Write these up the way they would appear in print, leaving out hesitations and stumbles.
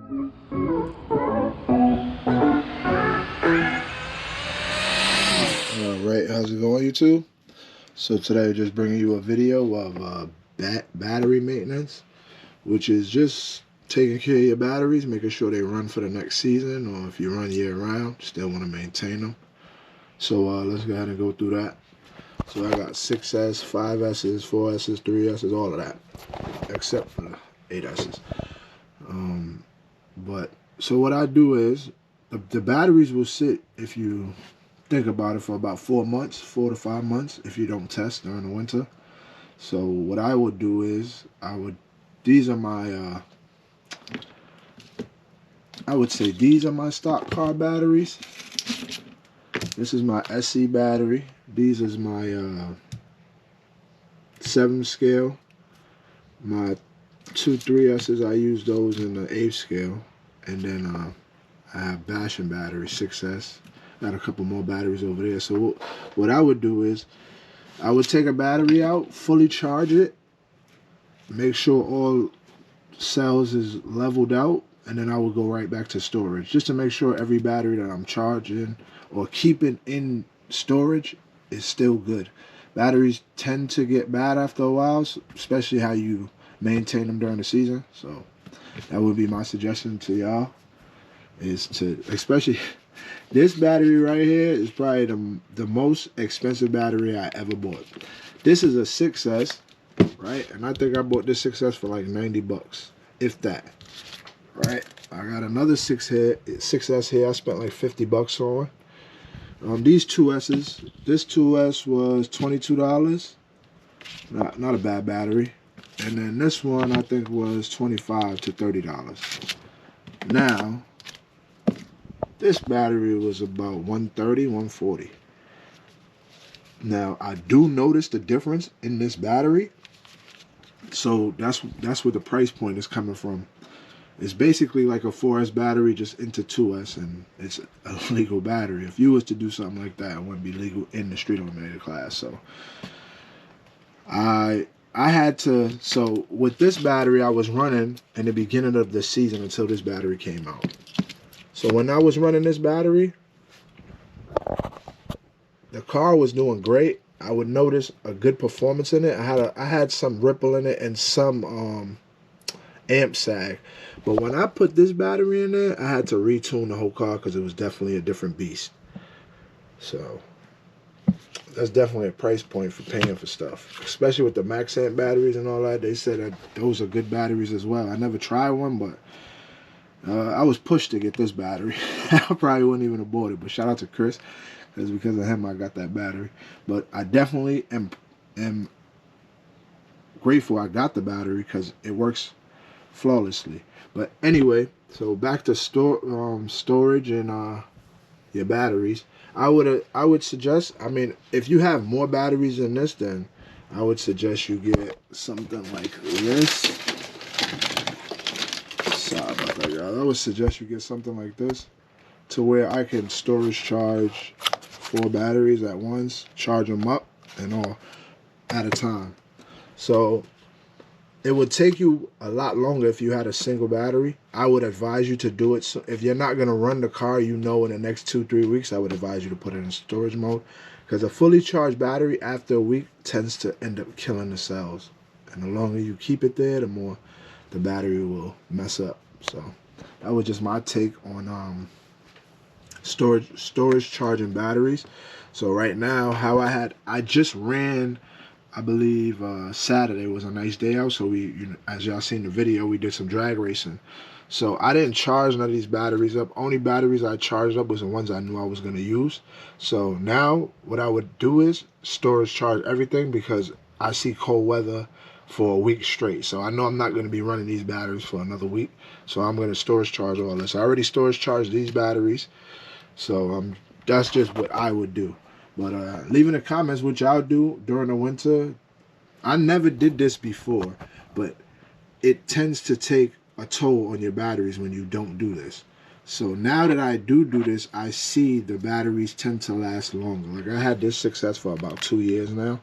Alright, how's it going, YouTube? So today I'm just bringing you a video of battery maintenance, which is just taking care of your batteries, making sure they run for the next season, or if you run year round, still want to maintain them. So let's go ahead and go through that. So I got 6S, 5S's, 4S's, 3S's, all of that, except for the 8S's. So what I do is, the batteries will sit, if you think about it, for about 4 months, 4 to 5 months, if you don't test during the winter. So what I would do is, these are my, I would say these are my stock car batteries. This is my SC battery. These is my 7 scale. My 2 3S's, I use those in the 8 scale. And then I have Basham battery, 6S. Got a couple more batteries over there. So what I would do is, I would take a battery out, fully charge it, make sure all cells is leveled out, and then I would go right back to storage, just to make sure every battery that I'm charging or keeping in storage is still good. Batteries tend to get bad after a while, especially how you maintain them during the season. So that would be my suggestion to y'all, is to, especially this battery right here is probably the most expensive battery I ever bought. This is a 6S, right? And I think I bought this 6S for like 90 bucks, if that, right? I got another 6S here I spent like 50 bucks on. These 2S's, this 2S was $22. Not a bad battery. And then this one I think was $25 to $30. Now, this battery was about $130, $140. Now, I do notice the difference in this battery. So that's where the price point is coming from. It's basically like a 4S battery just into 2S, and it's a legal battery. If you was to do something like that, it wouldn't be legal in the street eliminator class. So I had to, so with this battery I was running in the beginning of the season until this battery came out. So when I was running this battery, the car was doing great. I would notice a good performance in it. I had some ripple in it and some amp sag. But when I put this battery in there, I had to retune the whole car because it was definitely a different beast. So that's definitely a price point for paying for stuff, especially with the max amp batteries and all that. They said that those are good batteries as well. I never tried one, but I was pushed to get this battery. I probably wouldn't even have bought it, but shout out to Chris, because of him I got that battery. But I definitely am grateful I got the battery because it works flawlessly. But anyway, so back to storage and your batteries. I would suggest, I mean, if you have more batteries than this, then I would suggest you get something like this. Sorry about that, y'all. I would suggest you get something like this, to where I can storage charge 4 batteries at once, charge them up and all at a time. So it would take you a lot longer if you had a single battery. I would advise you to do it. So if you're not going to run the car, in the next 2-3 weeks, I would advise you to put it in storage mode, because a fully charged battery after a week tends to end up killing the cells. And the longer you keep it there, the more the battery will mess up. So that was just my take on storage charging batteries. So right now, I just ran, I believe Saturday was a nice day out, so as y'all seen the video, we did some drag racing. So I didn't charge none of these batteries up. Only batteries I charged up was the ones I knew I was going to use. So now what I would do is storage charge everything, because I see cold weather for a week straight. So I know I'm not going to be running these batteries for another week. So I'm going to storage charge all this. I already storage charged these batteries. So that's just what I would do. But leave in the comments what y'all do during the winter. I never did this before, but it tends to take a toll on your batteries when you don't do this. So now that I do this, I see the batteries tend to last longer. Like, I had this 6S for about 2 years now,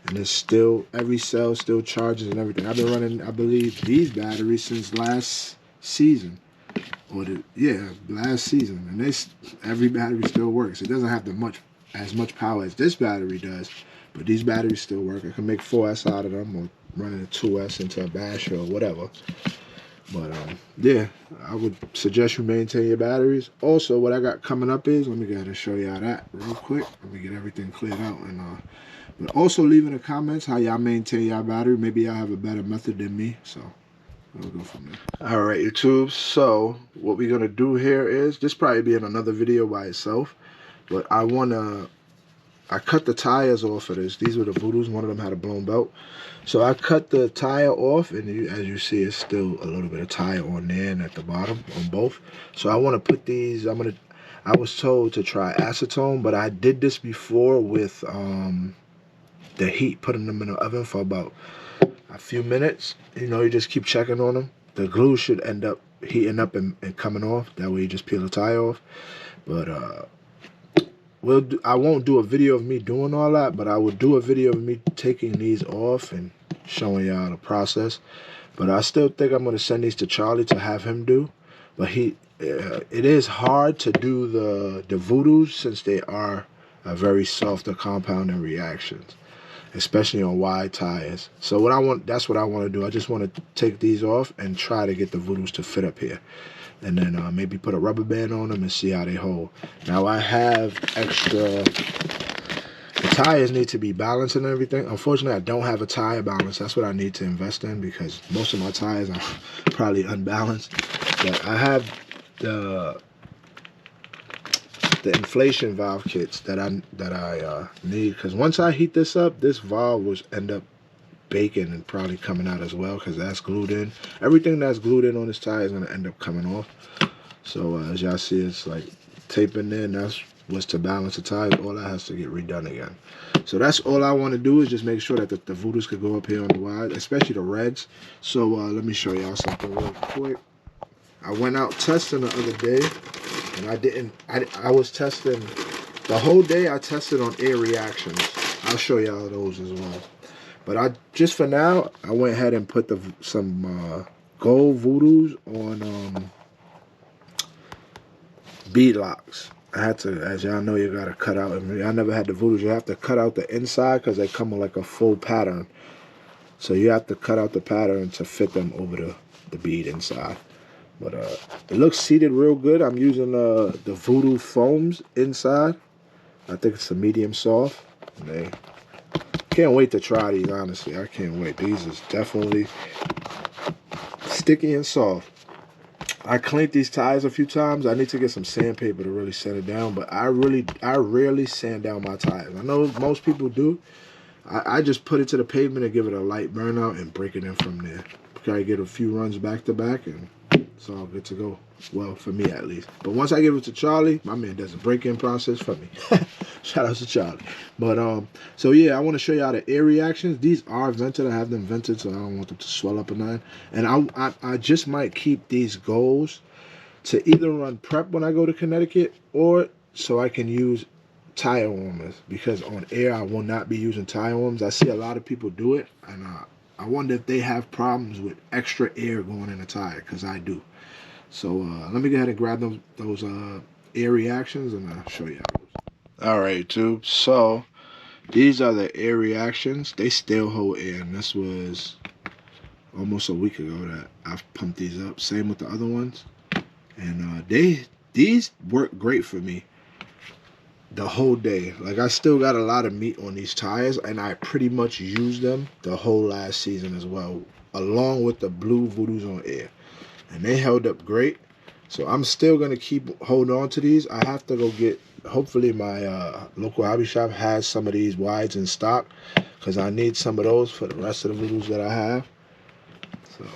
and it's still, every cell still charges and everything. I've been running, I believe, these batteries since last season. or last season, and every battery still works. It doesn't have as much power as this battery does, but these batteries still work. I can make 4S out of them, or running a 2S into a basher or whatever. But yeah, I would suggest you maintain your batteries. Also, what I got coming up is, let me go ahead and show y'all that real quick. Let me get everything cleared out. And but also leave in the comments how y'all maintain y'all battery. Maybe y'all have a better method than me. So we'll go from there. All right, YouTube. So what we're gonna do here is, this probably be in another video by itself, but I cut the tires off of this. These were the Voodoos. One of them had a blown belt. So I cut the tire off, and as you see, it's still a little bit of tire on there and at the bottom on both. So I want to put these, I was told to try acetone, but I did this before with the heat, putting them in the oven for about a few minutes. You know, you just keep checking on them. The glue should end up heating up and coming off. That way you just peel the tire off. But I won't do a video of me doing all that, but I will do a video of me taking these off and showing y'all the process. But I still think I'm going to send these to Charlie to have him do. But it is hard to do the Voodoos, since they are a very softer compound in reactions, especially on wide tires. So that's what I want to do. I just want to take these off and try to get the Voodoos to fit up here. And then maybe put a rubber band on them and see how they hold. Now I have extra, the tires need to be balanced and everything. Unfortunately, I don't have a tire balance. That's what I need to invest in, because most of my tires are probably unbalanced. But I have the inflation valve kits that I need, because once I heat this up, this valve will end up baking and probably coming out as well, because that's glued in. Everything that's glued in on this tire is going to end up coming off. So as y'all see, it's like taping in. That's what's to balance the tires. All that has to get redone again. So that's all I want to do, is just make sure that the Voodoos could go up here on the wide, especially the reds. So let me show y'all something real quick. I went out testing the other day, and I was testing the whole day. I tested on air reactions. I'll show y'all those as well. But just for now, I went ahead and put some gold Voodoos on bead locks. I had to, as y'all know, you gotta cut out. I mean, I never had the Voodoos. You have to cut out the inside, because they come with like a full pattern. So you have to cut out the pattern to fit them over the bead inside. But it looks seated real good. I'm using the Voodoo foams inside. I think it's a medium soft. Can't wait to try these, honestly. I can't wait. These is definitely sticky and soft. I cleaned these tires a few times. I need to get some sandpaper to really sand it down, but I rarely sand down my tires. I know most people do. I just put it to the pavement and give it a light burnout and break it in from there. I get a few runs back to back, and it's all good to go. Well, for me at least. But once I give it to Charlie, my man does a break-in process for me. Shout out to Charlie. But so yeah, I want to show y'all the air reactions. These are vented. I have them vented, so I don't want them to swell up or nothing. And I just might keep these goals to either run prep when I go to Connecticut, or so I can use tire warmers, because on air I will not be using tire warmers. I see a lot of people do it, and I wonder if they have problems with extra air going in the tire, because I do. So let me go ahead and grab those air reactions, and I'll show you how those. All right, YouTube. So these are the air reactions. They still hold air, and this was almost a week ago that I've pumped these up. Same with the other ones. And these work great for me the whole day. Like, I still got a lot of meat on these tires, and I pretty much used them the whole last season as well, along with the blue Voodoos on air. And they held up great. So I'm still going to keep holding on to these. I have to go get, hopefully my local hobby shop has some of these wides in stock, because I need some of those for the rest of the Voodoos that I have. So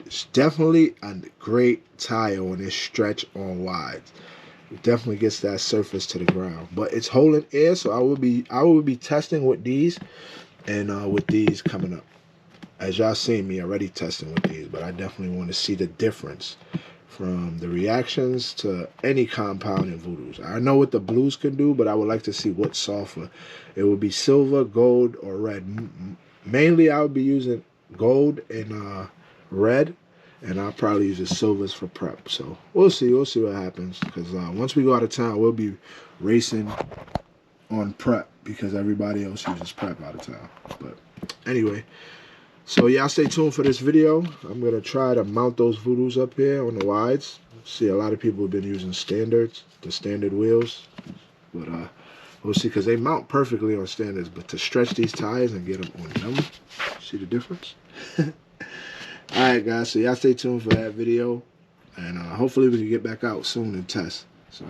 it's definitely a great tire when it's stretch on wides. It definitely gets that surface to the ground. But it's holding air, so I will be testing with these, and with these coming up. As y'all seen me already testing with these, but I definitely want to see the difference from the reactions to any compound in Voodoos. I know what the blues can do, but I would like to see what's sulfur. It would be silver, gold, or red. Mainly I would be using gold and red, and I'll probably use the silvers for prep. So we'll see what happens, because once we go out of town, we'll be racing on prep because everybody else uses prep out of town. But anyway, so y'all stay tuned for this video. I'm gonna try to mount those Voodoos up here on the wides. See, a lot of people have been using standards, the standard wheels, but we'll see, because they mount perfectly on standards, but to stretch these tires and get them on them, see the difference? Alright guys, so y'all stay tuned for that video, and hopefully we can get back out soon and test. So